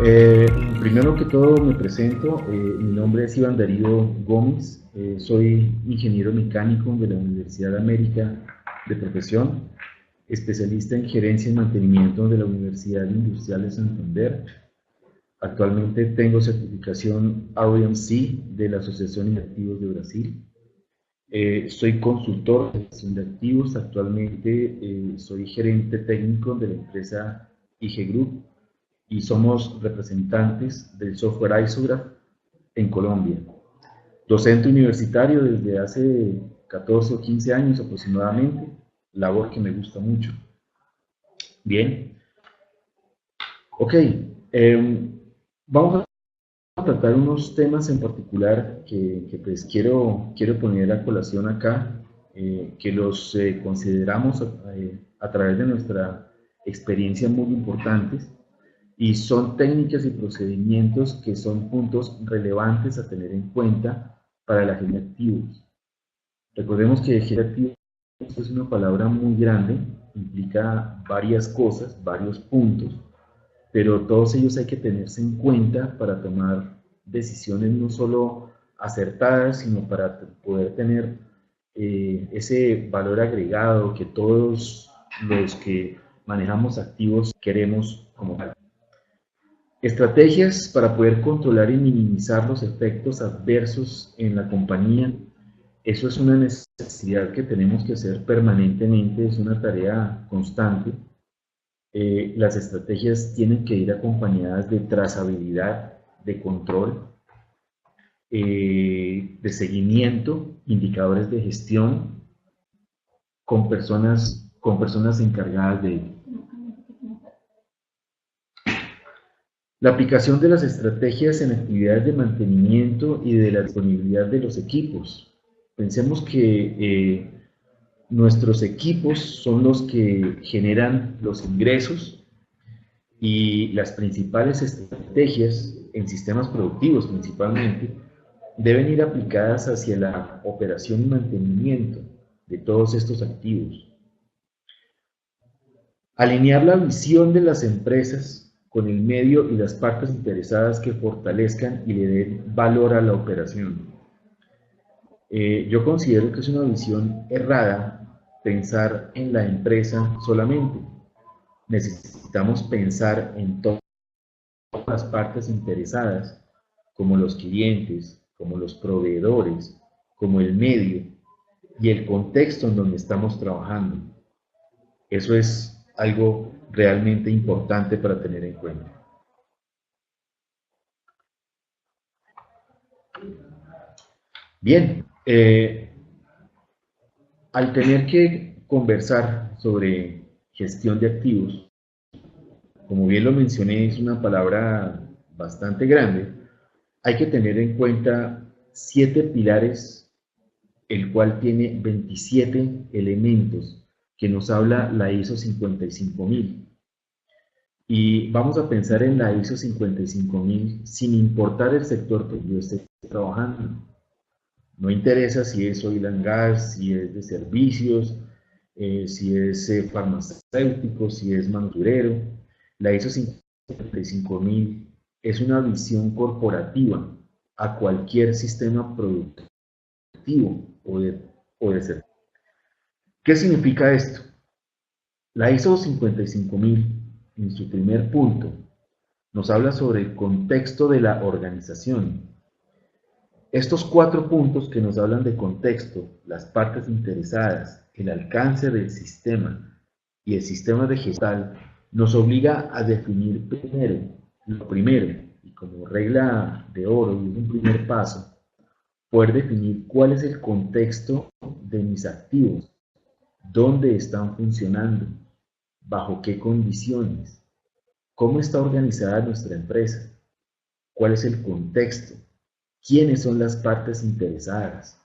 Primero que todo me presento, mi nombre es Iván Darío Gómez, soy ingeniero mecánico de la Universidad de América de profesión, especialista en gerencia y mantenimiento de la Universidad Industrial de Santander. Actualmente tengo certificación RMC de la Asociación de Activos de Brasil. Soy consultor de gestión de activos, actualmente soy gerente técnico de la empresa IG Group y somos representantes del software Isograph en Colombia. Docente universitario desde hace 14 o 15 años aproximadamente, labor que me gusta mucho. Bien, ok, vamos a tratar unos temas en particular que pues quiero poner a colación acá, que los consideramos a través de nuestra experiencia muy importantes y son técnicas y procedimientos que son puntos relevantes a tener en cuenta para la gestión de activos. Recordemos que gestión de activos es una palabra muy grande, implica varias cosas, varios puntos, pero todos ellos hay que tenerse en cuenta para tomar decisiones no solo acertadas, sino para poder tener ese valor agregado que todos los que manejamos activos queremos como tal. Estrategias para poder controlar y minimizar los efectos adversos en la compañía. Eso es una necesidad que tenemos que hacer permanentemente, es una tarea constante. Las estrategias tienen que ir acompañadas de trazabilidad, de control, de seguimiento, indicadores de gestión con personas encargadas de ello. La aplicación de las estrategias en actividades de mantenimiento y de la disponibilidad de los equipos. Pensemos que nuestros equipos son los que generan los ingresos y las principales estrategias en sistemas productivos principalmente deben ir aplicadas hacia la operación y mantenimiento de todos estos activos. Alinear la visión de las empresas con el medio y las partes interesadas que fortalezcan y le den valor a la operación. Yo considero que es una visión errada pensar en la empresa solamente. Necesitamos pensar en todas las partes interesadas, como los clientes, como los proveedores, como el medio y el contexto en donde estamos trabajando. Eso es algo realmente importante para tener en cuenta. Bien, al tener que conversar sobre gestión de activos, como bien lo mencioné, es una palabra bastante grande, hay que tener en cuenta 7 pilares, el cual tiene 27 elementos que nos habla la ISO 55000. Y vamos a pensar en la ISO 55000 sin importar el sector que yo esté trabajando. No interesa si es oil and gas, si es de servicios, si es farmacéutico, si es manufacturero. La ISO 55000 es una visión corporativa a cualquier sistema productivo o de servicio. ¿Qué significa esto? La ISO 55000, en su primer punto, nos habla sobre el contexto de la organización. Estos 4 puntos que nos hablan de contexto, las partes interesadas, el alcance del sistema y el sistema de gestión, nos obliga a definir lo primero, y como regla de oro y un primer paso, poder definir cuál es el contexto de mis activos, dónde están funcionando, bajo qué condiciones, cómo está organizada nuestra empresa, cuál es el contexto, quiénes son las partes interesadas.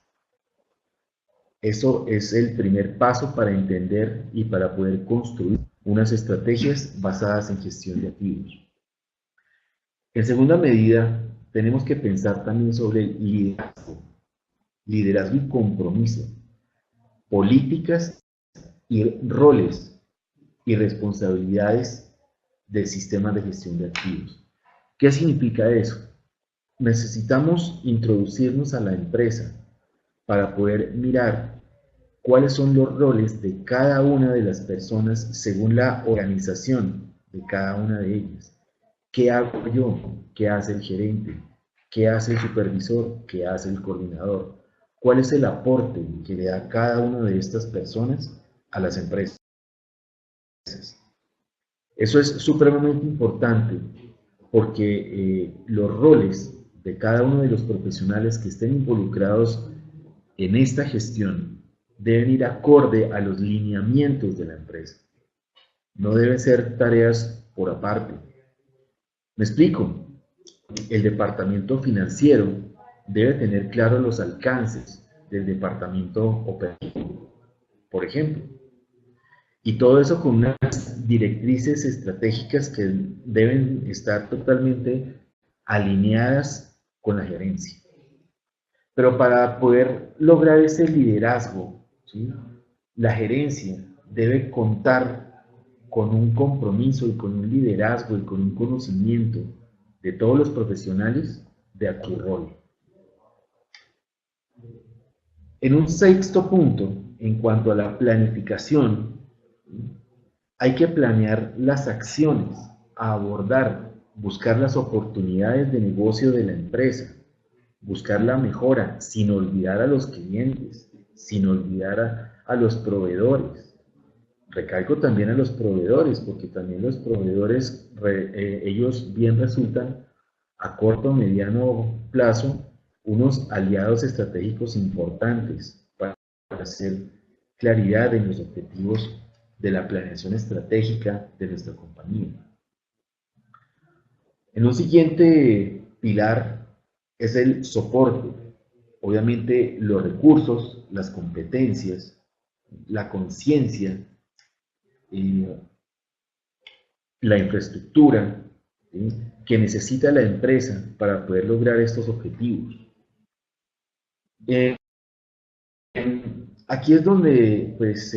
Eso es el primer paso para entender y para poder construir unas estrategias basadas en gestión de activos. En segunda medida, tenemos que pensar también sobre el liderazgo y compromiso, políticas y roles y responsabilidades del sistema de gestión de activos. ¿Qué significa eso? Necesitamos introducirnos a la empresa para poder mirar cuáles son los roles de cada una de las personas según la organización de cada una de ellas. ¿Qué hago yo? ¿Qué hace el gerente? ¿Qué hace el supervisor? ¿Qué hace el coordinador? ¿Cuál es el aporte que le da cada una de estas personas a las empresas? Eso es supremamente importante porque los roles de cada uno de los profesionales que estén involucrados en esta gestión deben ir acorde a los lineamientos de la empresa. No deben ser tareas por aparte. ¿Me explico? El departamento financiero debe tener claros los alcances del departamento operativo, por ejemplo. Y todo eso con unas directrices estratégicas que deben estar totalmente alineadas con la gerencia. Pero para poder lograr ese liderazgo, ¿sí?, la gerencia debe contar con un compromiso y con un liderazgo y con un conocimiento de todos los profesionales de aquel rol. En un sexto punto, en cuanto a la planificación, hay que planear las acciones, a abordar, buscar las oportunidades de negocio de la empresa, buscar la mejora sin olvidar a los clientes, sin olvidar a los proveedores. Recalco también a los proveedores, porque también los proveedores, ellos bien resultan a corto o mediano plazo unos aliados estratégicos importantes para hacer claridad en los objetivos de la planeación estratégica de nuestra compañía. En un siguiente pilar es el soporte. Obviamente los recursos, las competencias, la conciencia, la infraestructura, ¿sí?, que necesita la empresa para poder lograr estos objetivos. Aquí es donde pues,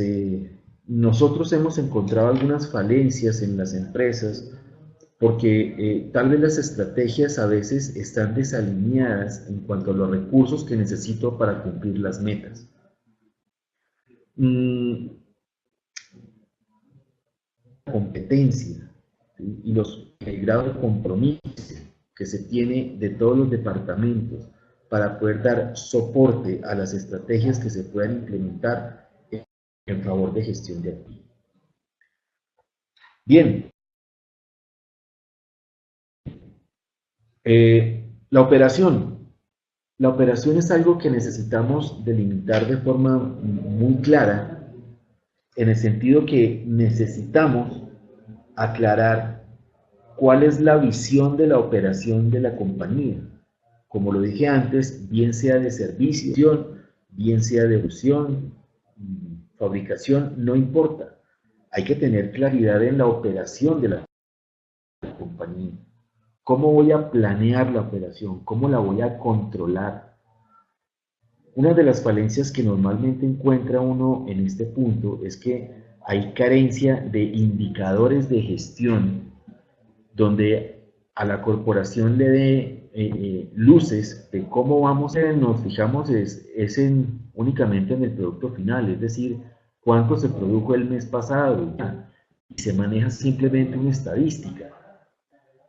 nosotros hemos encontrado algunas falencias en las empresas porque tal vez las estrategias a veces están desalineadas en cuanto a los recursos que necesito para cumplir las metas. Competencia, ¿sí?, y el grado de compromiso que se tiene de todos los departamentos para poder dar soporte a las estrategias que se puedan implementar en favor de gestión de activos. Bien, la operación. La operación es algo que necesitamos delimitar de forma muy clara, en el sentido que necesitamos aclarar cuál es la visión de la operación de la compañía. Como lo dije antes, bien sea de servicio, bien sea de producción, fabricación, no importa. Hay que tener claridad en la operación de la compañía. ¿Cómo voy a planear la operación? ¿Cómo la voy a controlar? Una de las falencias que normalmente encuentra uno en este punto es que hay carencia de indicadores de gestión donde a la corporación le dé luces de cómo vamos a nos fijamos únicamente en el producto final, es decir, cuánto se produjo el mes pasado, y se maneja simplemente una estadística,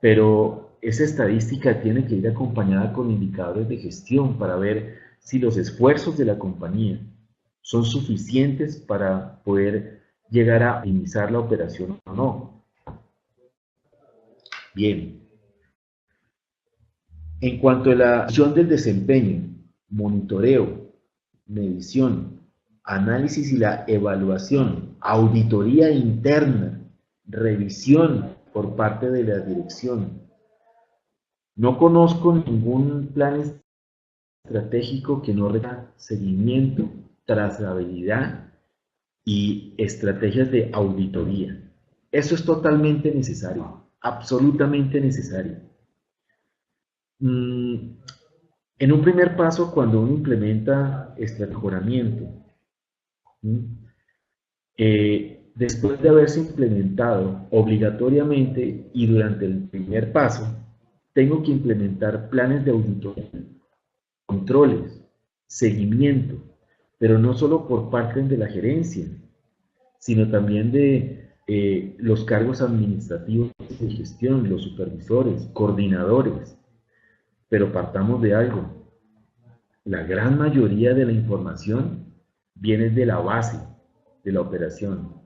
pero esa estadística tiene que ir acompañada con indicadores de gestión para ver si los esfuerzos de la compañía son suficientes para poder llegar a optimizar la operación o no. Bien, en cuanto a la gestión del desempeño, monitoreo, medición, análisis y la evaluación, auditoría interna, revisión por parte de la dirección. No conozco ningún plan estratégico que no requiera seguimiento, trazabilidad y estrategias de auditoría. Eso es totalmente necesario, absolutamente necesario. En un primer paso, cuando uno implementa este mejoramiento, después de haberse implementado obligatoriamente y durante el primer paso, tengo que implementar planes de auditoría, controles, seguimiento, pero no solo por parte de la gerencia, sino también de los cargos administrativos de gestión, los supervisores, coordinadores. Pero partamos de algo. La gran mayoría de la información viene de la base de la operación.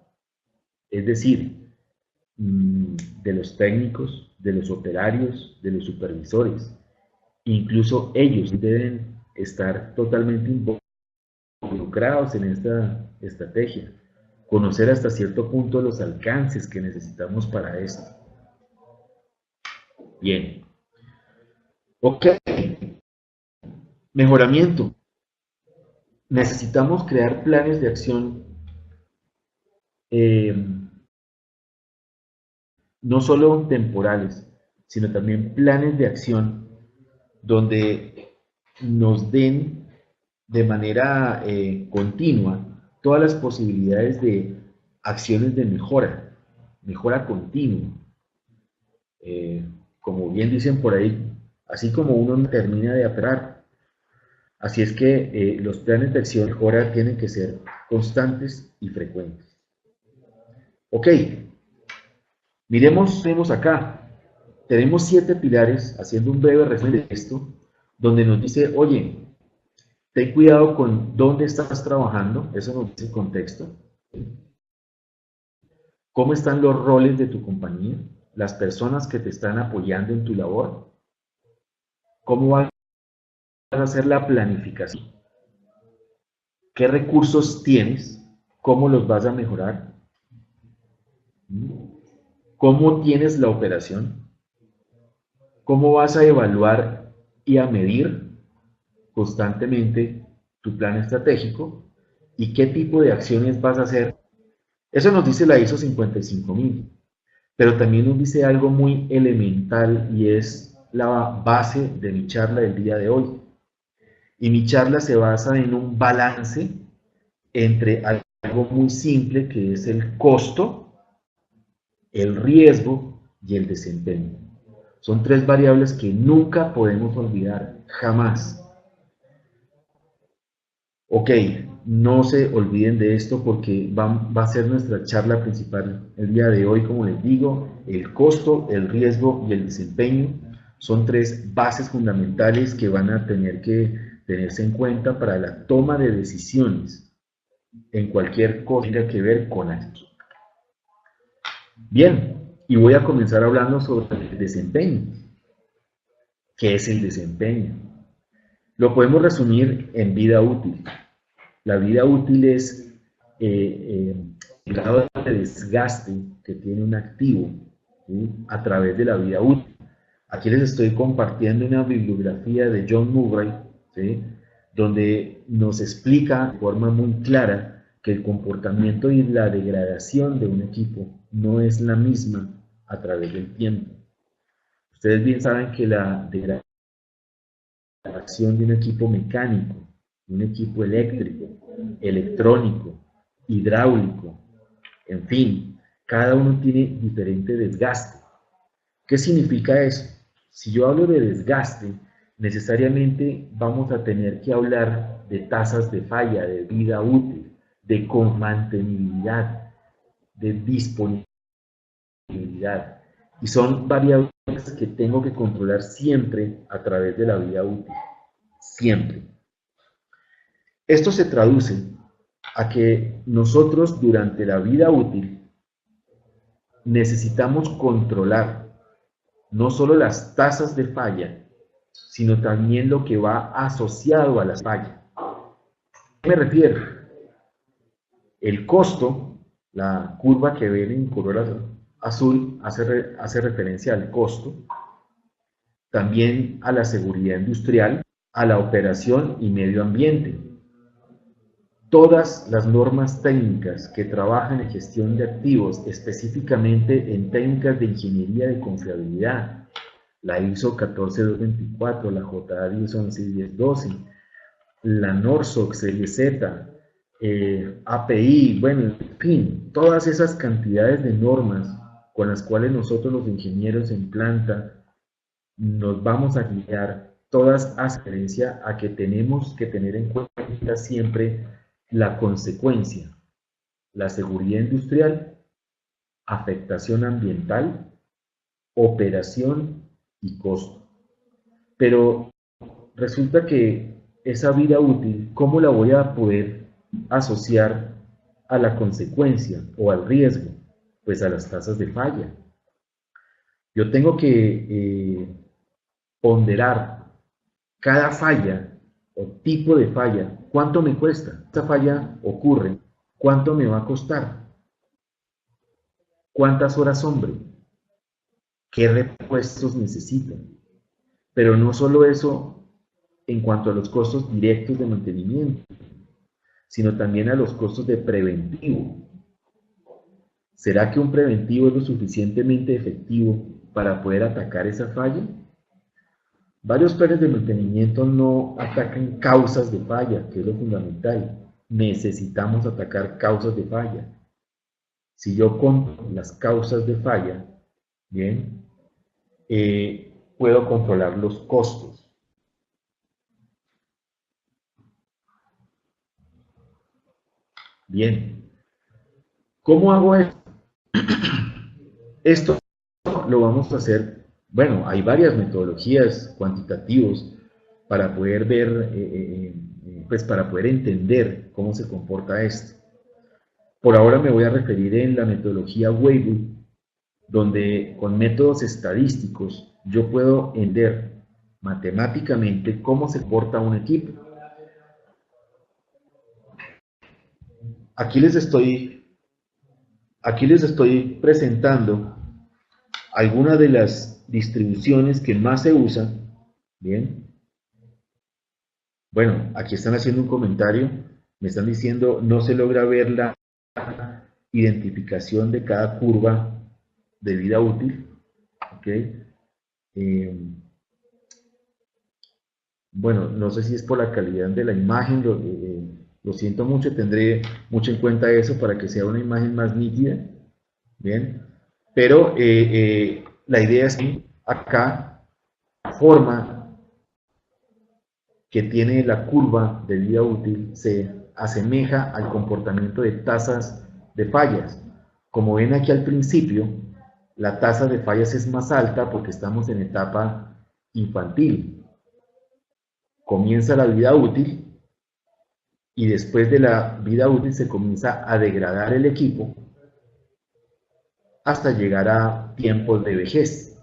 Es decir, de los técnicos, de los operarios, de los supervisores. Incluso ellos deben estar totalmente involucrados en esta estrategia. Conocer hasta cierto punto los alcances que necesitamos para esto. Bien. Ok. Mejoramiento. Necesitamos crear planes de acción no solo temporales, sino también planes de acción donde nos den de manera continua todas las posibilidades de acciones de mejora, mejora continua. Como bien dicen por ahí, así como uno termina de aperrar. Así es que los planes de acción de mejora tienen que ser constantes y frecuentes. Ok, miremos acá. Tenemos 7 pilares, haciendo un breve resumen de esto, donde nos dice, oye, ten cuidado con dónde estás trabajando, eso nos dice el contexto. ¿Cómo están los roles de tu compañía? Las personas que te están apoyando en tu labor. ¿Cómo vas a hacer la planificación? ¿Qué recursos tienes? ¿Cómo los vas a mejorar? ¿Cómo tienes la operación? ¿Cómo vas a evaluar y a medir constantemente tu plan estratégico? ¿Y qué tipo de acciones vas a hacer? Eso nos dice la ISO 55000, pero también nos dice algo muy elemental y es la base de mi charla del día de hoy. Y mi charla se basa en un balance entre algo muy simple que es el costo, el riesgo y el desempeño. Son 3 variables que nunca podemos olvidar, jamás. Ok, no se olviden de esto porque va a ser nuestra charla principal el día de hoy, como les digo, el costo, el riesgo y el desempeño son 3 bases fundamentales que van a tener que tenerse en cuenta para la toma de decisiones en cualquier cosa que tenga que ver con esto. Bien, y voy a comenzar hablando sobre el desempeño. ¿Qué es el desempeño? Lo podemos resumir en vida útil. La vida útil es el grado de desgaste que tiene un activo, ¿sí?, a través de la vida útil. Aquí les estoy compartiendo una bibliografía de John Murray, ¿sí?, donde nos explica de forma muy clara que el comportamiento y la degradación de un equipo no es la misma a través del tiempo. Ustedes bien saben que la degradación de un equipo mecánico, de un equipo eléctrico, electrónico, hidráulico, en fin, cada uno tiene diferente desgaste. ¿Qué significa eso? Si yo hablo de desgaste, necesariamente vamos a tener que hablar de tasas de falla, de vida útil, de mantenibilidad, de disponibilidad. Y son variables que tengo que controlar siempre a través de la vida útil. Siempre. Esto se traduce a que nosotros durante la vida útil necesitamos controlar no solo las tasas de falla, sino también lo que va asociado a la falla. ¿A qué me refiero? El costo, la curva que ven en color azul, hace referencia al costo, también a la seguridad industrial, a la operación y medio ambiente. Todas las normas técnicas que trabajan en gestión de activos, específicamente en técnicas de ingeniería de confiabilidad, la ISO 14224, la JA 1111012, la NORSOC Serie Z, API, bueno, en fin, todas esas cantidades de normas con las cuales nosotros los ingenieros en planta nos vamos a guiar todas a referencia a que tenemos que tener en cuenta siempre la consecuencia, la seguridad industrial, afectación ambiental, operación y costo. Pero resulta que esa vida útil, ¿cómo la voy a poder asociar a la consecuencia o al riesgo? Pues a las tasas de falla. Yo tengo que ponderar cada falla o tipo de falla, ¿cuánto me cuesta? Esta falla ocurre, ¿cuánto me va a costar? ¿Cuántas horas hombre? ¿Qué repuestos necesito? Pero no solo eso en cuanto a los costos directos de mantenimiento, sino también a los costos de preventivo. ¿Será que un preventivo es lo suficientemente efectivo para poder atacar esa falla? Varios planes de mantenimiento no atacan causas de falla, que es lo fundamental. Necesitamos atacar causas de falla. Si yo controlo las causas de falla, bien, puedo controlar los costos. Bien, ¿cómo hago esto? Esto lo vamos a hacer, bueno, hay varias metodologías cuantitativas para poder ver, pues para poder entender cómo se comporta esto. Por ahora me voy a referir en la metodología Weibull, donde con métodos estadísticos yo puedo entender matemáticamente cómo se comporta un equipo. Aquí les estoy, aquí les estoy presentando algunas de las distribuciones que más se usan. Bien. Bueno, aquí están haciendo un comentario, me están diciendo no se logra ver la identificación de cada curva de vida útil. ¿Okay? Bueno, no sé si es por la calidad de la imagen, lo siento mucho, tendré mucho en cuenta eso para que sea una imagen más nítida. Bien, pero la idea es que acá la forma que tiene la curva de vida útil se asemeja al comportamiento de tasas de fallas. Como ven aquí al principio, la tasa de fallas es más alta porque estamos en etapa infantil. Comienza la vida útil y después de la vida útil se comienza a degradar el equipo hasta llegar a tiempos de vejez.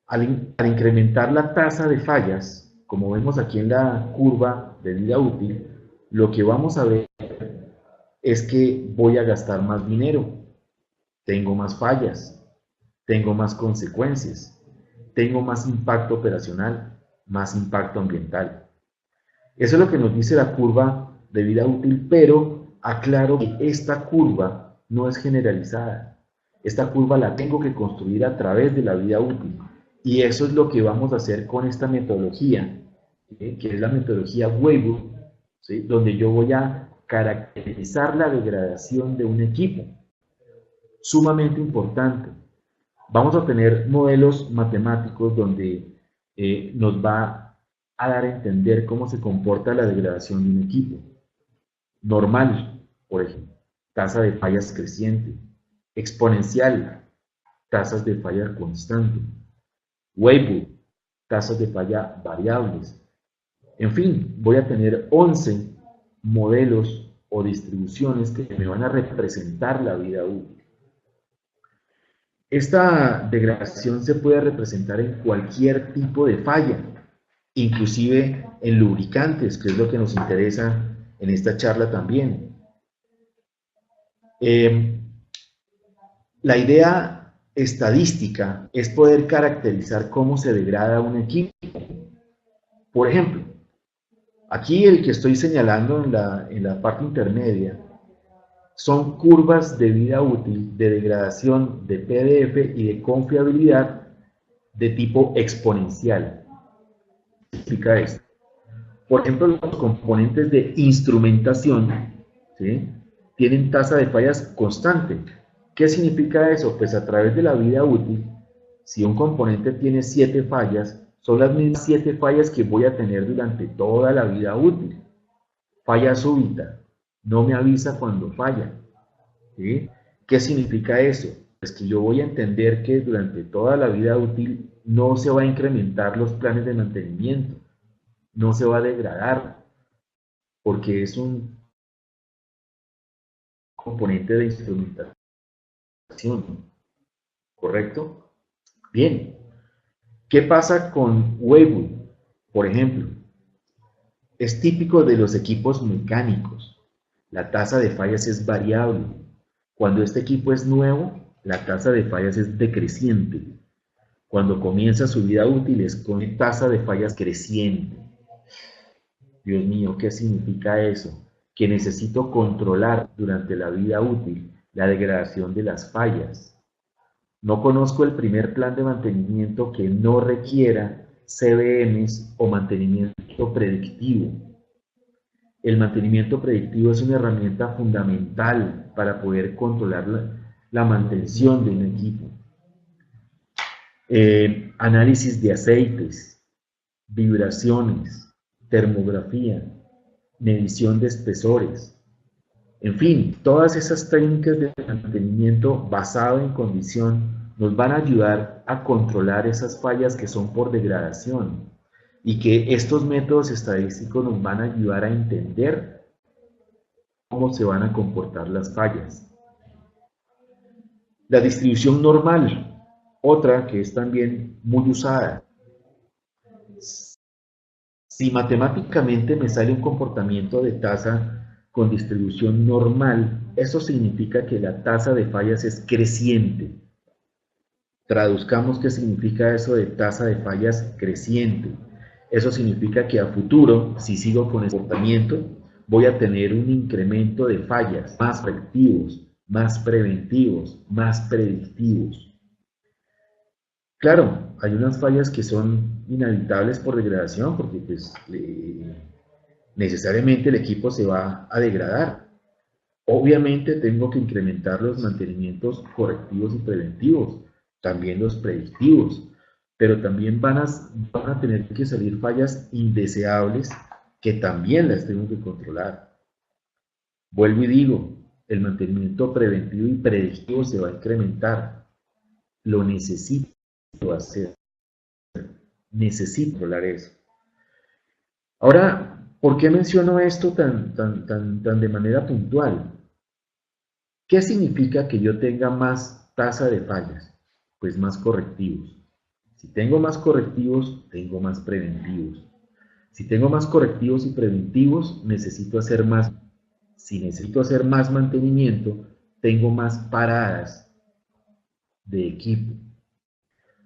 Al incrementar la tasa de fallas, como vemos aquí en la curva de vida útil, lo que vamos a ver es que voy a gastar más dinero, tengo más fallas, tengo más consecuencias, tengo más impacto operacional, más impacto ambiental. Eso es lo que nos dice la curva de vida útil, pero aclaro que esta curva no es generalizada. Esta curva la tengo que construir a través de la vida útil. Y eso es lo que vamos a hacer con esta metodología, que es la metodología Weibull, ¿sí? Donde yo voy a caracterizar la degradación de un equipo. Sumamente importante. Vamos a tener modelos matemáticos donde nos va a dar a entender cómo se comporta la degradación de un equipo. Normal, por ejemplo, tasa de fallas creciente. Exponencial, tasas de falla constante. Weibull, tasas de falla variables. En fin, voy a tener 11 modelos o distribuciones que me van a representar la vida útil. Esta degradación se puede representar en cualquier tipo de falla, inclusive en lubricantes, que es lo que nos interesa en esta charla también. La idea estadística es poder caracterizar cómo se degrada un equipo. Por ejemplo, aquí el que estoy señalando en la parte intermedia son curvas de vida útil, de degradación de PDF y de confiabilidad de tipo exponencial. ¿Qué significa esto? Por ejemplo, los componentes de instrumentación, ¿sí?, tienen tasa de fallas constante. ¿Qué significa eso? Pues a través de la vida útil Si un componente tiene 7 fallas, son las mismas 7 fallas que voy a tener durante toda la vida útil. Falla súbita, no me avisa cuando falla. ¿Sí? ¿Qué significa eso? Pues que yo voy a entender que durante toda la vida útil no se va a incrementar los planes de mantenimiento, no se va a degradar, porque es un componente de instrumentación, ¿correcto? Bien, ¿qué pasa con Weibull? Por ejemplo, es típico de los equipos mecánicos. La tasa de fallas es variable. Cuando este equipo es nuevo, la tasa de fallas es decreciente. Cuando comienza su vida útil es con tasa de fallas creciente. Dios mío, ¿qué significa eso? Que necesito controlar durante la vida útil la degradación de las fallas. No conozco el primer plan de mantenimiento que no requiera CBMs o mantenimiento predictivo. El mantenimiento predictivo es una herramienta fundamental para poder controlar la mantención de un equipo. Análisis de aceites, vibraciones, termografía, medición de espesores, en fin, todas esas técnicas de mantenimiento basado en condición nos van a ayudar a controlar esas fallas que son por degradación y que estos métodos estadísticos nos van a ayudar a entender cómo se van a comportar las fallas. La distribución normal, otra que es también muy usada. Si matemáticamente me sale un comportamiento de tasa con distribución normal, eso significa que la tasa de fallas es creciente. Traduzcamos qué significa eso de tasa de fallas creciente. Eso significa que a futuro, si sigo con el comportamiento, voy a tener un incremento de fallas más correctivos, más preventivos, más predictivos. Claro, hay unas fallas que son inevitables por degradación, porque pues, necesariamente el equipo se va a degradar. Obviamente tengo que incrementar los mantenimientos correctivos y preventivos, también los predictivos, pero también van a tener que salir fallas indeseables que también las tengo que controlar. Vuelvo y digo, el mantenimiento preventivo y predictivo se va a incrementar. Lo necesito hacer. Necesito controlar eso. Ahora, ¿por qué menciono esto tan de manera puntual? ¿Qué significa que yo tenga más tasa de fallas? Pues más correctivos. Si tengo más correctivos, tengo más preventivos. Si tengo más correctivos y preventivos, necesito hacer más. Si necesito hacer más mantenimiento, tengo más paradas de equipo.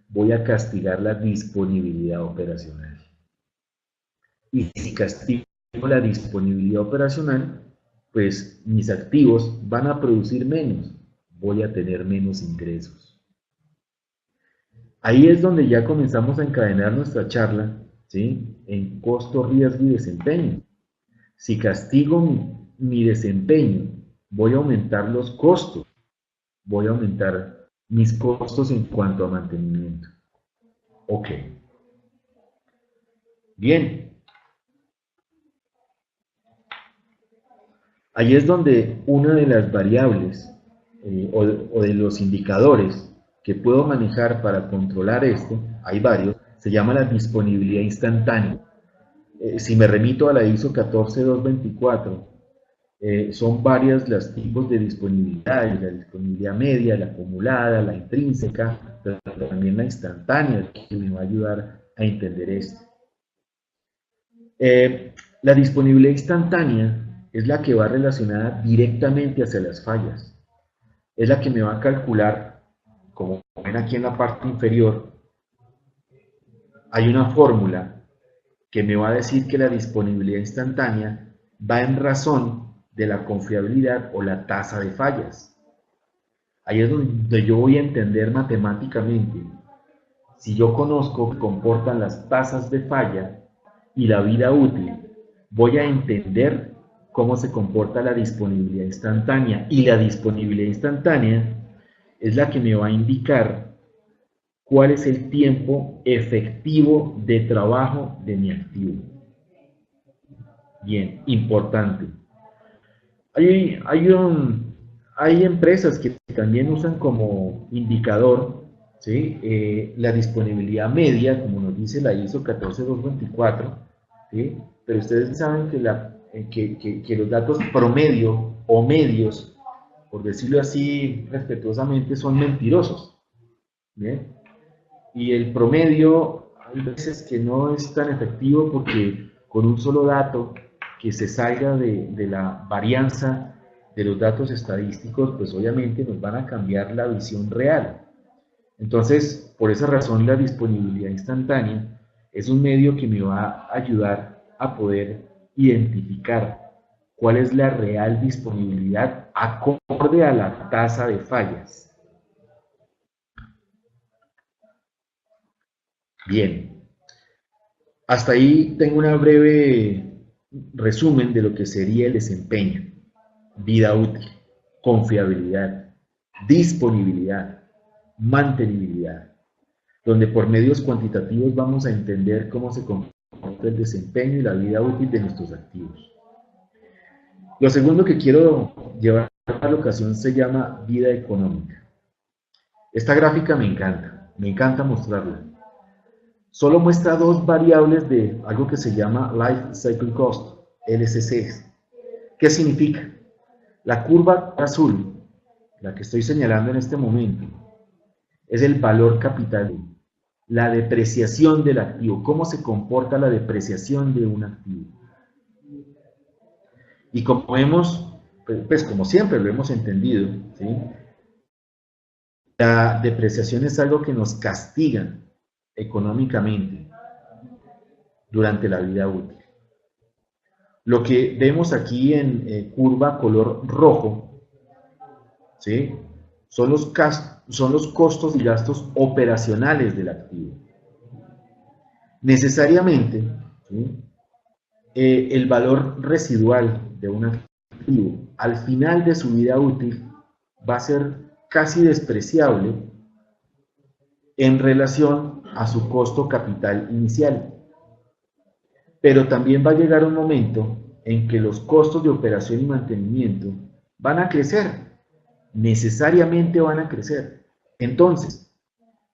Voy a castigar la disponibilidad operacional. Y si castigo la disponibilidad operacional, pues mis activos van a producir menos, voy a tener menos ingresos. Ahí es donde ya comenzamos a encadenar nuestra charla, ¿sí? En costo, riesgo y desempeño. Si castigo mi desempeño, voy a aumentar los costos, voy a aumentar mis costos en cuanto a mantenimiento. Ok. Bien. Ahí es donde una de las variables o de los indicadores que puedo manejar para controlar esto, hay varios, se llama la disponibilidad instantánea. Si me remito a la ISO 14224, son varias los tipos de disponibilidad, la disponibilidad media, la acumulada, la intrínseca, pero también la instantánea, que me va a ayudar a entender esto. La disponibilidad instantánea es la que va relacionada directamente hacia las fallas. Es la que me va a calcular, como ven aquí en la parte inferior, hay una fórmula que me va a decir que la disponibilidad instantánea va en razón de la confiabilidad o la tasa de fallas. Ahí es donde yo voy a entender matemáticamente. Si yo conozco que comportan las tasas de falla y la vida útil, voy a entender cómo se comporta la disponibilidad instantánea. Y la disponibilidad instantánea es la que me va a indicar cuál es el tiempo efectivo de trabajo de mi activo. Bien, importante. Hay, hay, hay empresas que también usan como indicador, ¿sí? La disponibilidad media, como nos dice la ISO 14224, ¿sí? Pero ustedes saben que los datos promedio o medios, por decirlo así respetuosamente, son mentirosos. ¿Bien? Y el promedio hay veces que no es tan efectivo porque con un solo dato que se salga de la varianza de los datos estadísticos, pues obviamente nos van a cambiar la visión real. Entonces, por esa razón, la disponibilidad instantánea es un medio que me va a ayudar a poder identificar cuál es la real disponibilidad acorde a la tasa de fallas. Bien, hasta ahí tengo una breve resumen de lo que sería el desempeño, vida útil, confiabilidad, disponibilidad, mantenibilidad, donde por medios cuantitativos vamos a entender cómo se comporta el desempeño y la vida útil de nuestros activos. Lo segundo que quiero llevar a la ocasión se llama vida económica. Esta gráfica me encanta mostrarla. Solo muestra dos variables de algo que se llama Life Cycle Cost, LCC. ¿Qué significa? La curva azul, la que estoy señalando en este momento, es el valor capital, la depreciación del activo, cómo se comporta la depreciación de un activo. Y como hemos, pues como siempre lo hemos entendido, ¿sí? La depreciación es algo que nos castiga económicamente durante la vida útil. Lo que vemos aquí en curva color rojo, ¿sí? son los costos y gastos operacionales del activo. Necesariamente, ¿sí? El valor residual de un activo al final de su vida útil va a ser casi despreciable en relación a su costo capital inicial. Pero también va a llegar un momento en que los costos de operación y mantenimiento van a crecer, necesariamente van a crecer. Entonces,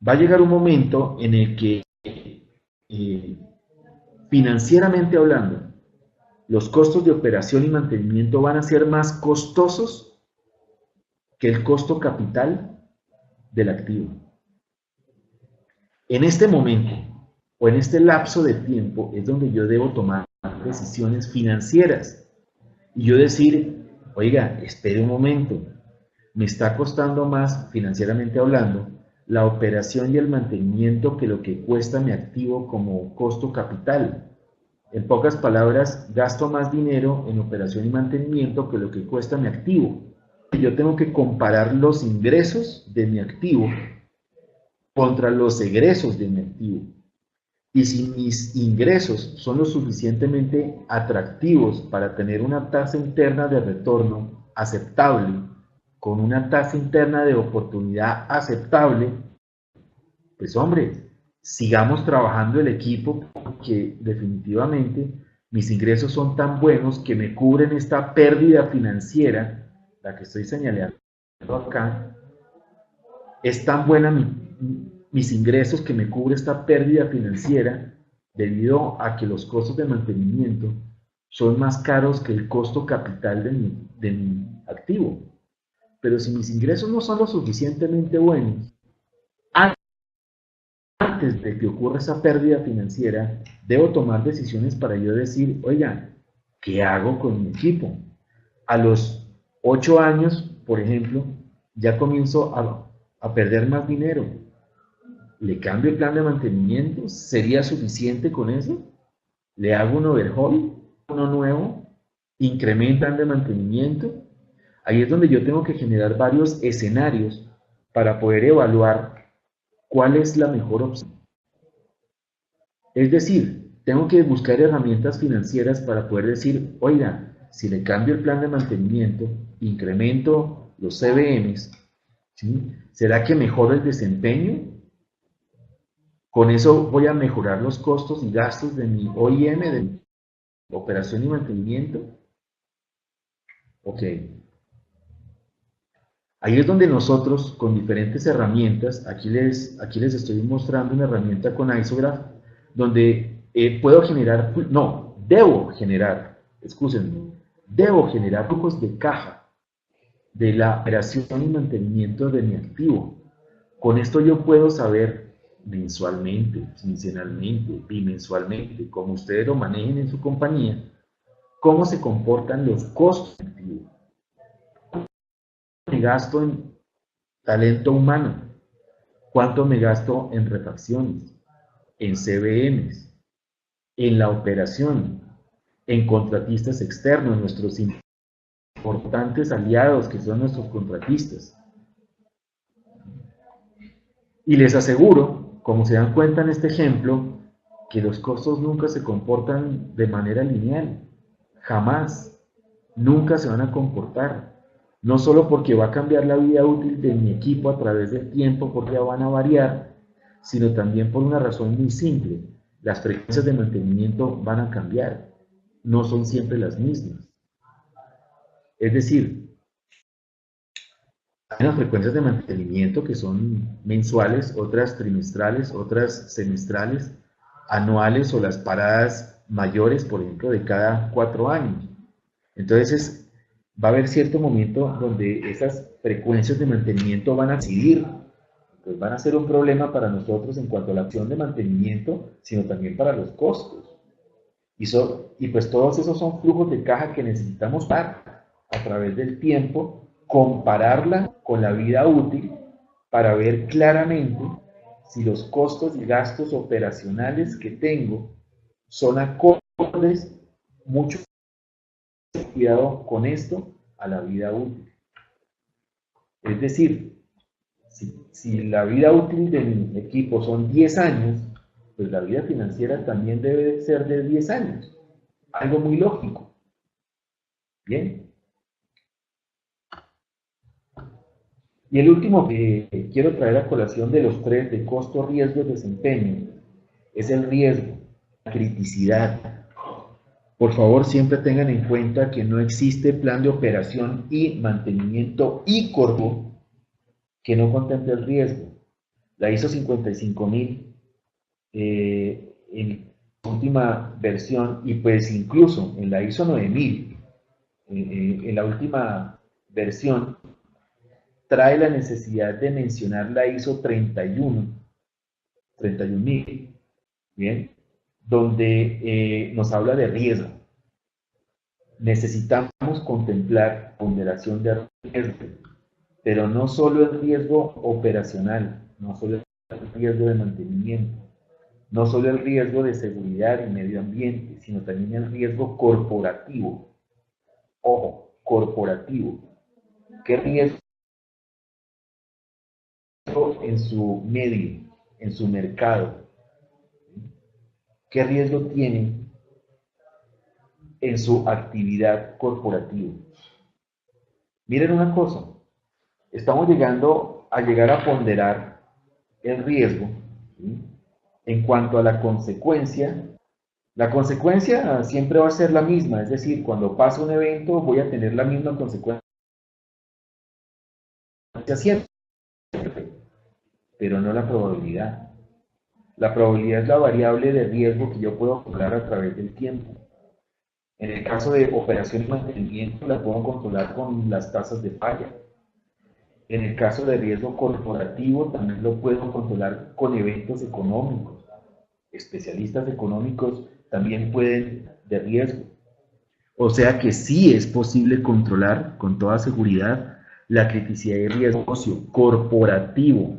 va a llegar un momento en el que, financieramente hablando, los costos de operación y mantenimiento van a ser más costosos que el costo capital del activo. En este momento, o en este lapso de tiempo, es donde yo debo tomar decisiones financieras y yo decir, oiga, espere un momento, me está costando más, financieramente hablando, la operación y el mantenimiento que lo que cuesta mi activo como costo capital. En pocas palabras, gasto más dinero en operación y mantenimiento que lo que cuesta mi activo. Yo tengo que comparar los ingresos de mi activo contra los egresos de mi activo. Y si mis ingresos son lo suficientemente atractivos para tener una tasa interna de retorno aceptable, con una tasa interna de oportunidad aceptable, pues hombre, sigamos trabajando el equipo porque definitivamente mis ingresos son tan buenos que me cubren esta pérdida financiera, la que estoy señalando acá, es tan buena mis ingresos que me cubre esta pérdida financiera debido a que los costos de mantenimiento son más caros que el costo capital de mi activo. Pero si mis ingresos no son lo suficientemente buenos, antes de que ocurra esa pérdida financiera, debo tomar decisiones para yo decir, oiga, ¿qué hago con mi equipo? A los 8 años, por ejemplo, ya comienzo a perder más dinero. ¿Le cambio el plan de mantenimiento? ¿Sería suficiente con eso? ¿Le hago un overhaul? ¿Uno nuevo? ¿Incremento el plan de mantenimiento? Ahí es donde yo tengo que generar varios escenarios para poder evaluar cuál es la mejor opción. Es decir, tengo que buscar herramientas financieras para poder decir, oiga, si le cambio el plan de mantenimiento, incremento los CBMs, ¿sí? ¿Será que mejora el desempeño? Con eso voy a mejorar los costos y gastos de mi OIM, de mi operación y mantenimiento. Ok. Ahí es donde nosotros, con diferentes herramientas, aquí les estoy mostrando una herramienta con Isograph, donde puedo generar, no, debo generar, excúsenme, debo generar flujos de caja de la operación y mantenimiento de mi activo. Con esto yo puedo saber mensualmente, quincenalmente, bimensualmente, como ustedes lo manejen en su compañía, cómo se comportan los costos del activo. Me gasto en talento humano, cuánto me gasto en refacciones, en CBMs, en la operación, en contratistas externos, nuestros importantes aliados que son nuestros contratistas. Y les aseguro, como se dan cuenta en este ejemplo, que los costos nunca se comportan de manera lineal, jamás, nunca se van a comportar. No solo porque va a cambiar la vida útil de mi equipo a través del tiempo, porque van a variar, sino también por una razón muy simple. Las frecuencias de mantenimiento van a cambiar, no son siempre las mismas. Es decir, hay unas frecuencias de mantenimiento que son mensuales, otras trimestrales, otras semestrales, anuales o las paradas mayores, por ejemplo, de cada 4 años. Entonces, va a haber cierto momento donde esas frecuencias de mantenimiento van a incidir, pues van a ser un problema para nosotros en cuanto a la acción de mantenimiento, sino también para los costos. Y pues todos esos son flujos de caja que necesitamos dar a través del tiempo, compararla con la vida útil para ver claramente si los costos y gastos operacionales que tengo son acordes, mucho cuidado con esto, a la vida útil. Es decir, si la vida útil de mi equipo son 10 años, pues la vida financiera también debe ser de 10 años. Algo muy lógico. Bien. Y el último que quiero traer a colación de los tres, de costo, riesgo y desempeño, es el riesgo, la criticidad. Por favor, siempre tengan en cuenta que no existe plan de operación y mantenimiento y corpo que no contemple el riesgo. La ISO 55000 en última versión, y pues incluso en la ISO 9000, en la última versión, trae la necesidad de mencionar la ISO 31000, ¿bien? Donde nos habla de riesgo. Necesitamos contemplar ponderación de riesgo, pero no solo el riesgo operacional, no solo el riesgo de mantenimiento, no solo el riesgo de seguridad y medio ambiente, sino también el riesgo corporativo. Ojo, corporativo. ¿Qué riesgo en su medio, en su mercado? ¿Qué riesgo tiene en su actividad corporativa? Miren una cosa, estamos llegando a llegar a ponderar el riesgo, ¿sí? En cuanto a la consecuencia siempre va a ser la misma, es decir, cuando pasa un evento voy a tener la misma consecuencia siempre, pero no la probabilidad. La probabilidad es la variable de riesgo que yo puedo controlar a través del tiempo. En el caso de operación y mantenimiento, la puedo controlar con las tasas de falla. En el caso de riesgo corporativo, también lo puedo controlar con eventos económicos. Especialistas económicos también pueden de riesgo. O sea que sí es posible controlar con toda seguridad la criticidad y riesgo corporativo.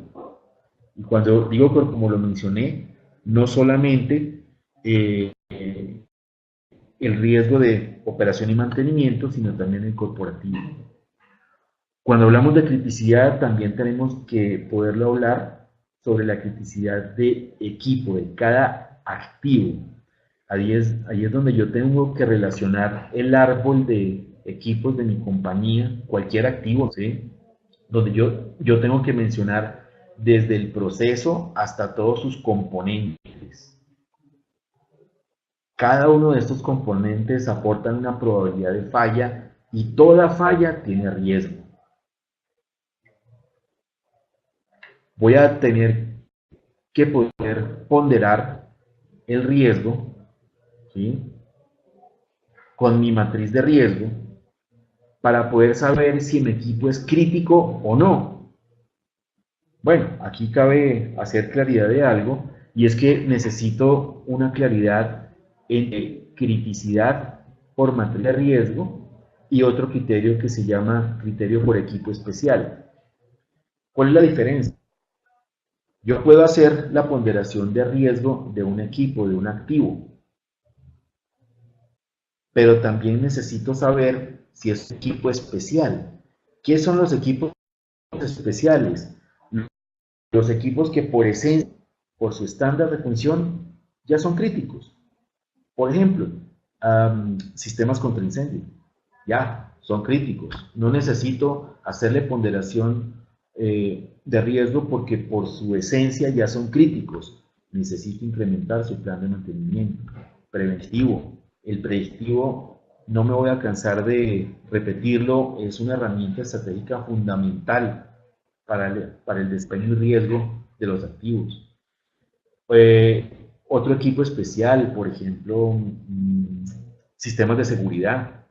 Y cuando digo, como lo mencioné, no solamente el riesgo de operación y mantenimiento, sino también el corporativo. Cuando hablamos de criticidad, también tenemos que poderlo hablar sobre la criticidad de equipo, de cada activo. Ahí es donde yo tengo que relacionar el árbol de equipos de mi compañía, cualquier activo, ¿sí? Donde yo tengo que mencionar desde el proceso hasta todos sus componentes. Cada uno de estos componentes aporta una probabilidad de falla y toda falla tiene riesgo. Voy a tener que poder ponderar el riesgo, ¿sí?, con mi matriz de riesgo para poder saber si mi equipo es crítico o no. Bueno, aquí cabe hacer claridad de algo, y es que necesito una claridad entre criticidad por matriz de riesgo y otro criterio que se llama criterio por equipo especial. ¿Cuál es la diferencia? Yo puedo hacer la ponderación de riesgo de un equipo, de un activo, pero también necesito saber si es un equipo especial. ¿Qué son los equipos especiales? Los equipos que por esencia, por su estándar de función, ya son críticos. Por ejemplo, sistemas contra incendio, ya son críticos. No necesito hacerle ponderación de riesgo porque por su esencia ya son críticos. Necesito incrementar su plan de mantenimiento preventivo. El predictivo, no me voy a cansar de repetirlo, es una herramienta estratégica fundamental para el desempeño y riesgo de los activos. Otro equipo especial, por ejemplo, sistemas de seguridad,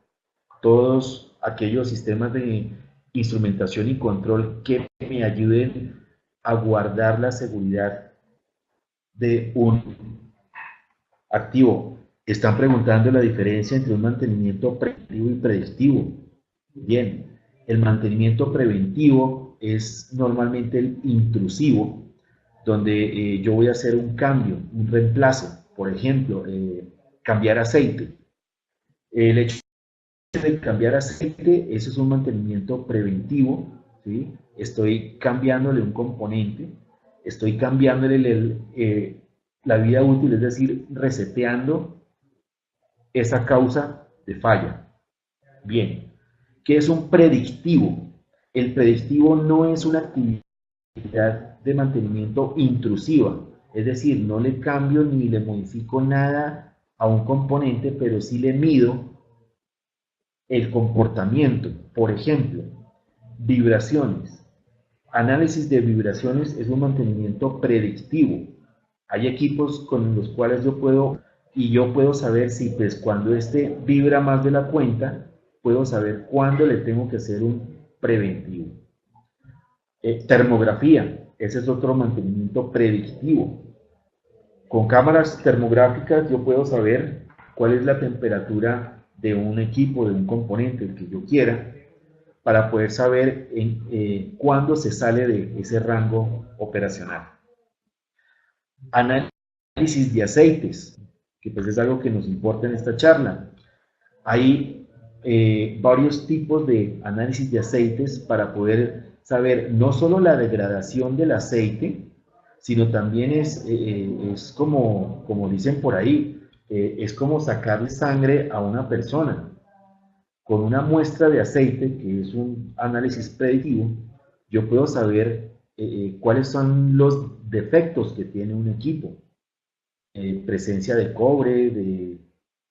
todos aquellos sistemas de instrumentación y control que me ayuden a guardar la seguridad de un activo. Están preguntando la diferencia entre un mantenimiento preventivo y predictivo. Bien, el mantenimiento preventivo es normalmente el intrusivo, donde yo voy a hacer un cambio, un reemplazo. Por ejemplo, cambiar aceite. El hecho de cambiar aceite, eso es un mantenimiento preventivo, ¿sí? Estoy cambiándole un componente, estoy cambiándole la vida útil, es decir, reseteando esa causa de falla. Bien, ¿qué es un predictivo? El predictivo no es una actividad de mantenimiento intrusiva, es decir, no le cambio ni le modifico nada a un componente, pero sí le mido el comportamiento. Por ejemplo, vibraciones. Análisis de vibraciones es un mantenimiento predictivo. Hay equipos con los cuales yo puedo saber si pues cuando este vibra más de la cuenta, puedo saber cuándo le tengo que hacer un preventivo. Termografía, ese es otro mantenimiento predictivo. Con cámaras termográficas yo puedo saber cuál es la temperatura de un equipo, de un componente, el que yo quiera, para poder saber cuándo se sale de ese rango operacional. Análisis de aceites, que pues es algo que nos importa en esta charla. Hay varios tipos de análisis de aceites para poder saber no solo la degradación del aceite, sino también es como dicen por ahí, es como sacarle sangre a una persona. Con una muestra de aceite, que es un análisis predictivo, yo puedo saber cuáles son los defectos que tiene un equipo. Presencia de cobre, de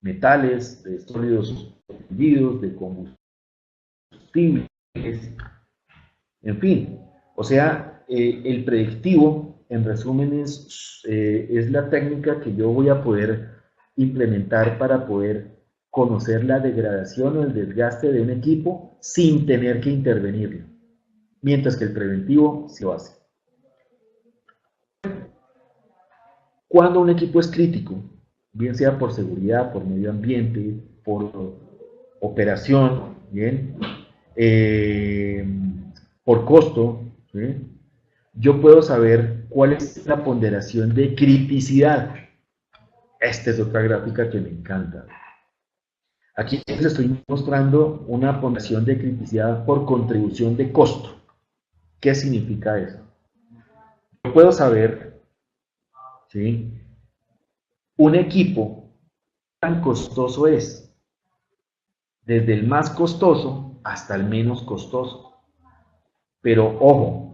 metales, de sólidos fundidos, de combustibles, en fin. O sea, el predictivo, en resumen, es la técnica que yo voy a poder implementar para poder conocer la degradación o el desgaste de un equipo sin tener que intervenirlo, mientras que el preventivo se lo hace. Cuando un equipo es crítico, bien sea por seguridad, por medio ambiente, por operación, bien, por costo, ¿sí?, yo puedo saber cuál es la ponderación de criticidad. Esta es otra gráfica que me encanta. Aquí les estoy mostrando una ponderación de criticidad por contribución de costo. ¿Qué significa eso? Yo puedo saber, ¿sí?, un equipo tan costoso es, desde el más costoso hasta el menos costoso. Pero ojo,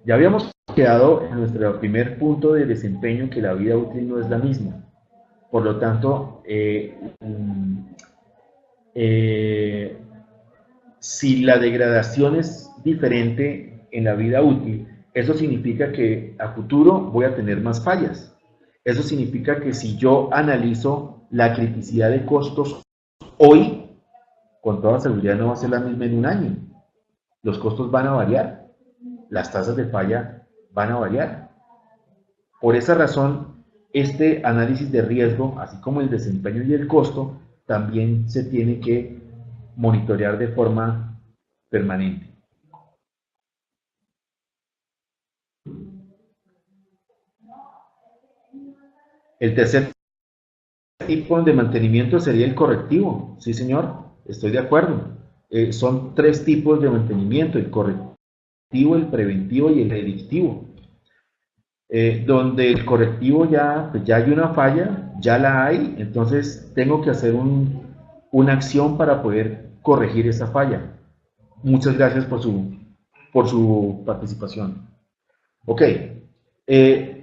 Ya habíamos quedado en nuestro primer punto de desempeño que la vida útil no es la misma. Por lo tanto, eh, si la degradación es diferente en la vida útil, eso significa que a futuro voy a tener más fallas. Eso significa que si yo analizo la criticidad de costos hoy, con toda seguridad no va a ser la misma en un año. Los costos van a variar, las tasas de falla van a variar. Por esa razón, este análisis de riesgo, así como el desempeño y el costo, también se tiene que monitorear de forma permanente. El tercer tipo de mantenimiento sería el correctivo. Sí, señor, estoy de acuerdo. Son tres tipos de mantenimiento: el correctivo, el preventivo y el predictivo. Donde el correctivo ya, pues ya hay una falla, ya la hay, entonces tengo que hacer una acción para poder corregir esa falla. Muchas gracias por su participación. Ok,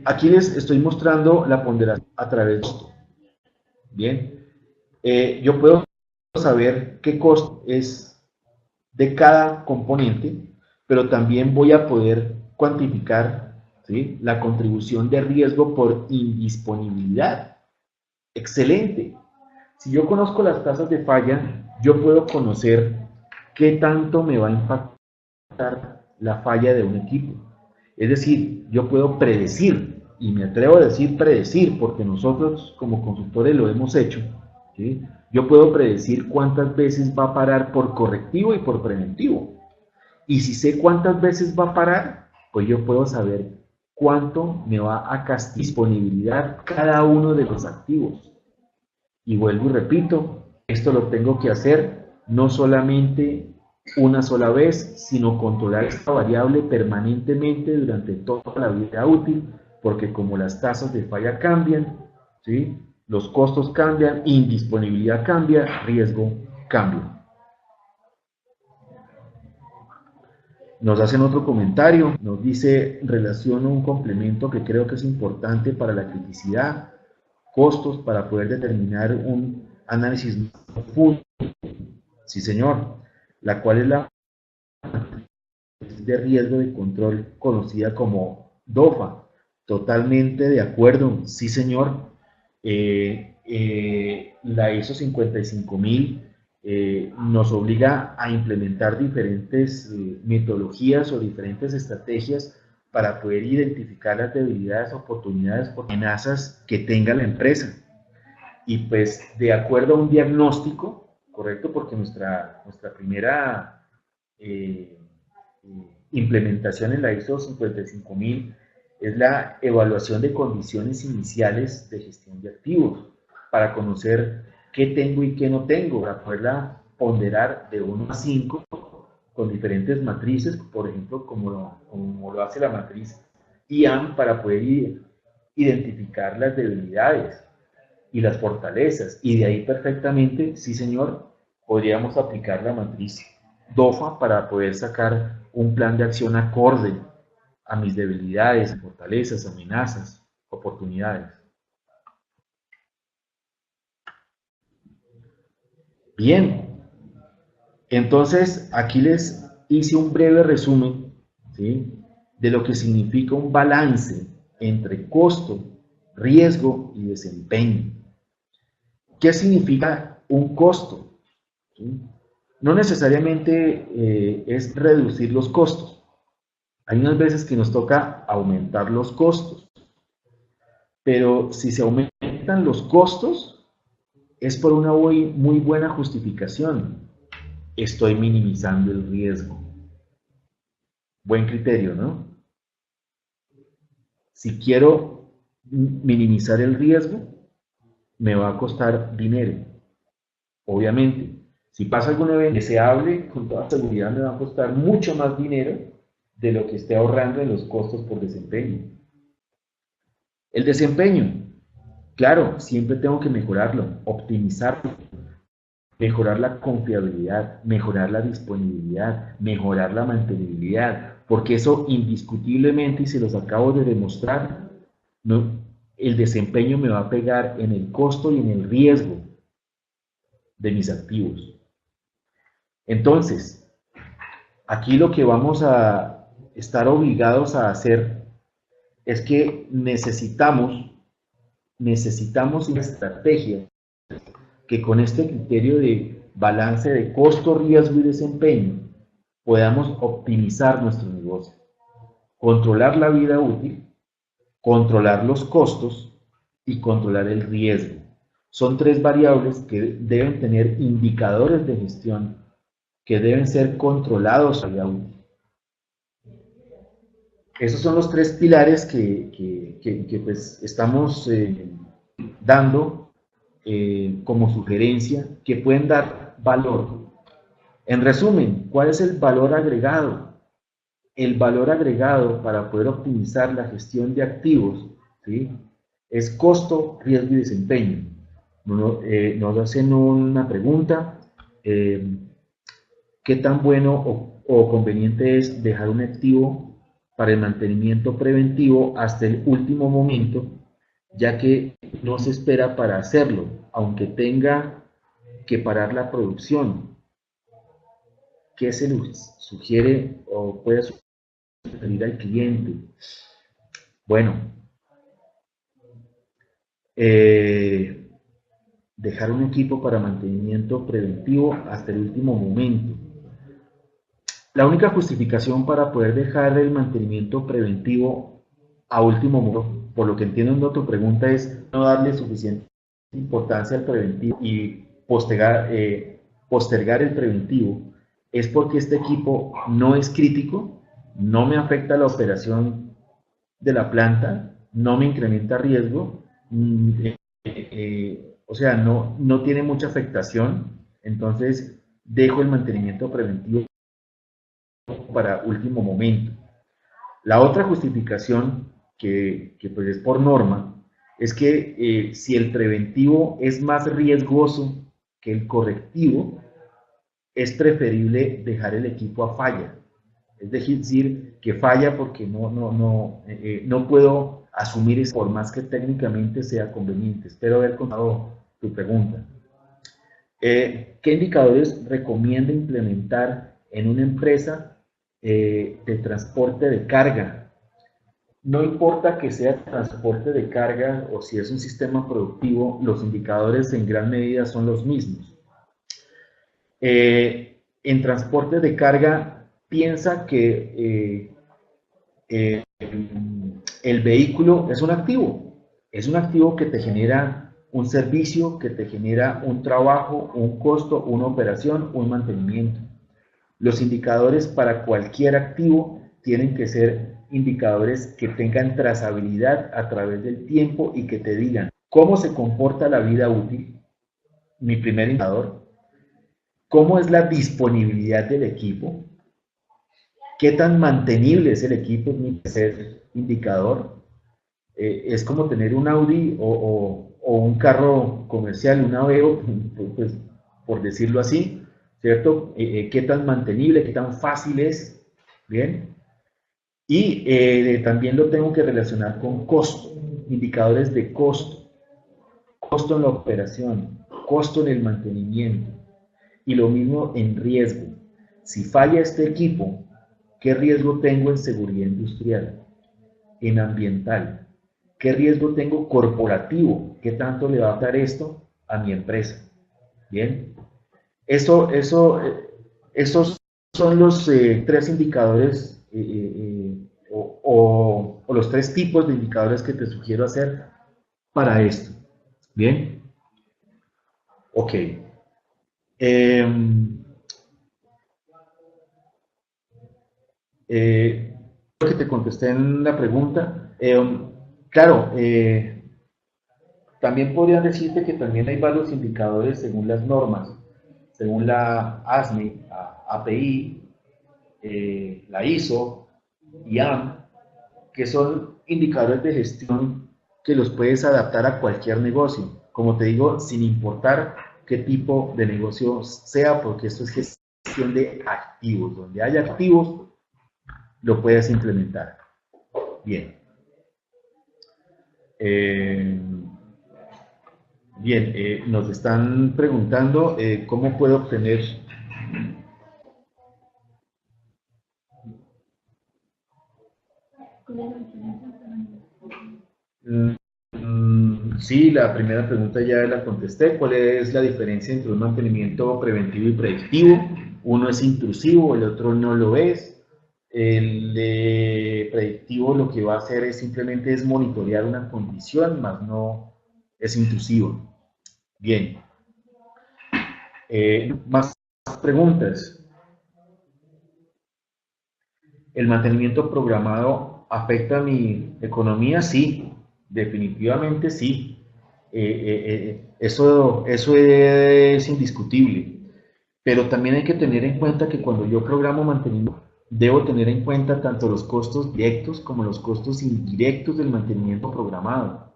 aquí les estoy mostrando la ponderación a través de esto. Bien, yo puedo saber qué costo es de cada componente, pero también voy a poder cuantificar, ¿sí?, la contribución de riesgo por indisponibilidad. Excelente. Si yo conozco las tasas de falla, yo puedo conocer qué tanto me va a impactar la falla de un equipo. Es decir, yo puedo predecir, y me atrevo a decir predecir, porque nosotros como consultores lo hemos hecho, ¿sí? Yo puedo predecir cuántas veces va a parar por correctivo y por preventivo. Y si sé cuántas veces va a parar, pues yo puedo saber cuánto me va a castigar disponibilidad cada uno de los activos. Y vuelvo y repito, esto lo tengo que hacer no solamente una sola vez, sino controlar esta variable permanentemente durante toda la vida útil, porque como las tasas de falla cambian, ¿sí?, los costos cambian, indisponibilidad cambia, riesgo cambia. Nos hacen otro comentario, nos dice: relaciono un complemento que creo que es importante para la criticidad, costos, para poder determinar un análisis profundo. Sí, señor, la cual es la de riesgo de control conocida como DOFA. Totalmente de acuerdo, sí, señor. La ISO 55000 nos obliga a implementar diferentes metodologías o diferentes estrategias para poder identificar las debilidades, oportunidades o amenazas que tenga la empresa. Y pues de acuerdo a un diagnóstico, correcto, porque nuestra primera implementación en la ISO 55000 es la evaluación de condiciones iniciales de gestión de activos, para conocer qué tengo y qué no tengo, para poderla ponderar de 1 a 5 con diferentes matrices, por ejemplo, como lo hace la matriz IAM, para poder identificar las debilidades y las fortalezas, y de ahí perfectamente, sí, señor, podríamos aplicar la matriz DOFA para poder sacar un plan de acción acorde a mis debilidades, fortalezas, amenazas, oportunidades. Bien, entonces aquí les hice un breve resumen, ¿sí?, de lo que significa un balance entre costo, riesgo y desempeño. ¿Qué significa un costo? ¿Sí? No necesariamente es reducir los costos. Hay unas veces que nos toca aumentar los costos, pero si se aumentan los costos es por una muy buena justificación. Estoy minimizando el riesgo. Buen criterio, ¿no? Si quiero minimizar el riesgo, me va a costar dinero. Obviamente, si pasa alguna evento deseable, con toda seguridad me va a costar mucho más dinero de lo que esté ahorrando en los costos por desempeño. El desempeño, claro, siempre tengo que mejorarlo, optimizarlo, mejorar la confiabilidad, mejorar la disponibilidad, mejorar la mantenibilidad, porque eso indiscutiblemente, y se los acabo de demostrar, no, el desempeño me va a pegar en el costo y en el riesgo de mis activos. Entonces, aquí lo que vamos a estar obligados a hacer es que necesitamos una estrategia que con este criterio de balance de costo, riesgo y desempeño podamos optimizar nuestro negocio, controlar la vida útil, controlar los costos y controlar el riesgo. Son tres variables que deben tener indicadores de gestión que deben ser controlados a la vida útil. Esos son los tres pilares que pues estamos dando como sugerencia, que pueden dar valor. En resumen, ¿cuál es el valor agregado? El valor agregado para poder optimizar la gestión de activos, ¿sí?, es costo, riesgo y desempeño. Nos hacen una pregunta, ¿qué tan bueno o conveniente es dejar un activo para el mantenimiento preventivo hasta el último momento, ya que no se espera para hacerlo, aunque tenga que parar la producción? ¿Qué se le sugiere o puede sugerir al cliente? Bueno, dejar un equipo para mantenimiento preventivo hasta el último momento. La única justificación para poder dejar el mantenimiento preventivo a último momento, por lo que entiendo en tu pregunta, es no darle suficiente importancia al preventivo y postergar el preventivo, es porque este equipo no es crítico, no me afecta la operación de la planta, no me incrementa riesgo, o sea, no tiene mucha afectación, entonces dejo el mantenimiento preventivo para último momento. La otra justificación, que pues es por norma, es que si el preventivo es más riesgoso que el correctivo, es preferible dejar el equipo a falla. Es decir, que falla porque no puedo asumir eso, por más que técnicamente sea conveniente. Espero haber contestado tu pregunta. ¿Qué indicadores recomienda implementar en una empresa de transporte de carga? No importa que sea transporte de carga o si es un sistema productivo, los indicadores en gran medida son los mismos. En transporte de carga, piensa que el vehículo es un activo que te genera un servicio, que te genera un trabajo, un costo, una operación, un mantenimiento. Los indicadores para cualquier activo tienen que ser indicadores que tengan trazabilidad a través del tiempo y que te digan cómo se comporta la vida útil, mi primer indicador, cómo es la disponibilidad del equipo, qué tan mantenible es el equipo, es mi tercer indicador. Es como tener un Audi o un carro comercial, un Aveo, pues, por decirlo así, ¿cierto? ¿Qué tan mantenible, qué tan fácil es? Bien. Y también lo tengo que relacionar con costo, indicadores de costo, costo en la operación, costo en el mantenimiento, y lo mismo en riesgo. Si falla este equipo, ¿qué riesgo tengo en seguridad industrial, en ambiental? ¿Qué riesgo tengo corporativo? ¿Qué tanto le va a dar esto a mi empresa? Bien, esos son los tres indicadores o los tres tipos de indicadores que te sugiero hacer para esto. Bien, ok. Lo que te contesté en la pregunta, claro, también podrían decirte que también hay varios indicadores según las normas, según la ASME, API, la ISO, IAM, que son indicadores de gestión que los puedes adaptar a cualquier negocio. Como te digo, sin importar qué tipo de negocio sea, porque esto es gestión de activos. Donde haya activos, lo puedas implementar. Bien. Nos están preguntando cómo puedo obtener... Sí, la primera pregunta ya la contesté. ¿Cuál es la diferencia entre un mantenimiento preventivo y predictivo? Uno es intrusivo, el otro no lo es. El predictivo lo que va a hacer es simplemente es monitorear una condición, más no es intrusivo. Bien. Más preguntas. ¿El mantenimiento programado afecta a mi economía? Sí, definitivamente sí. Eso es indiscutible. Pero también hay que tener en cuenta que cuando yo programo mantenimiento, debo tener en cuenta tanto los costos directos como los costos indirectos del mantenimiento programado.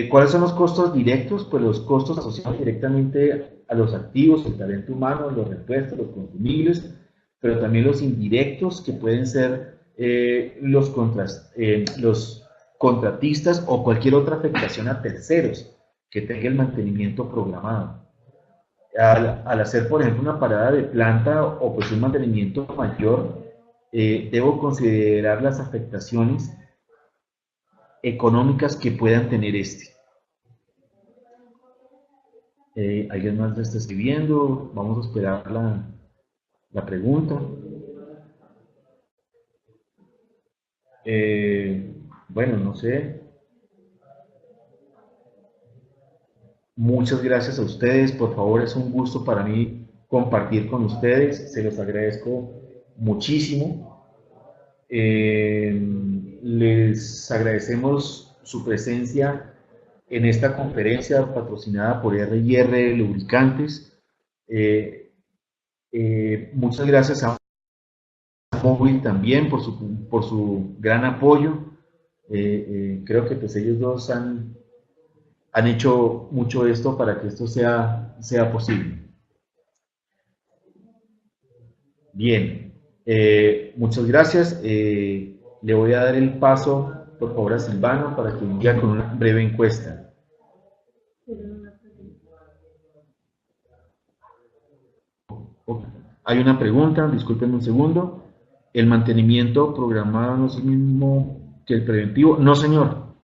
¿Cuáles son los costos directos? Pues los costos asociados directamente a los activos, el talento humano, los repuestos, los consumibles, pero también los indirectos que pueden ser los contratistas o cualquier otra afectación a terceros que tenga el mantenimiento programado. Al hacer, por ejemplo, una parada de planta o pues un mantenimiento mayor, debo considerar las afectaciones económicas que puedan tener este. ¿Alguien más lo está escribiendo? Vamos a esperar la pregunta. Bueno, no sé. Muchas gracias a ustedes. Por favor, es un gusto para mí compartir con ustedes. Se los agradezco muchísimo. Les agradecemos su presencia en esta conferencia patrocinada por R&R Lubricantes. Muchas gracias a Móvil también por su gran apoyo. Creo que pues ellos dos han hecho mucho esto para que esto sea posible. Bien, muchas gracias. Le voy a dar el paso, por favor, a Silvano para que inicie con una breve encuesta. Hay una pregunta, disculpen un segundo. ¿El mantenimiento programado no es el mismo que el preventivo? No, señor.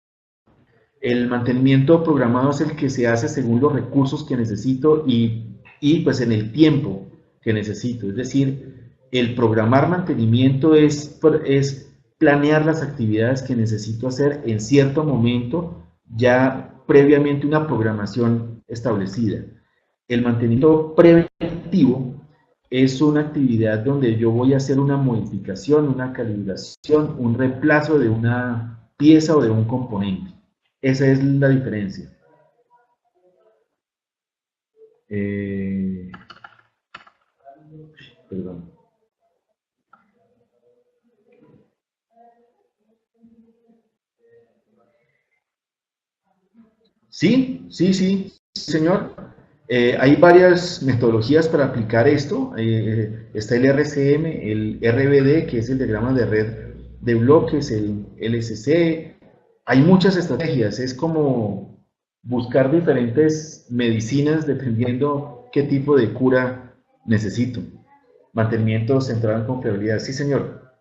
El mantenimiento programado es el que se hace según los recursos que necesito y pues en el tiempo que necesito. Es decir, el programar mantenimiento es planear las actividades que necesito hacer en cierto momento, ya previamente una programación establecida. El mantenimiento preventivo es una actividad donde yo voy a hacer una modificación, una calibración, un reemplazo de una pieza o de un componente. Esa es la diferencia. Perdón. Sí, señor. Hay varias metodologías para aplicar esto. Está el RCM, el RBD, que es el diagrama de red de bloques, el LSC. Hay muchas estrategias. Es como buscar diferentes medicinas dependiendo qué tipo de cura necesito. Mantenimiento centrado en confiabilidad. Sí, señor.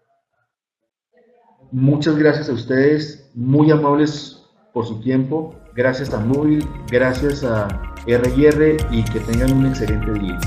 Muchas gracias a ustedes, muy amables por su tiempo. Gracias a Móvil, gracias a R&R y que tengan un excelente día.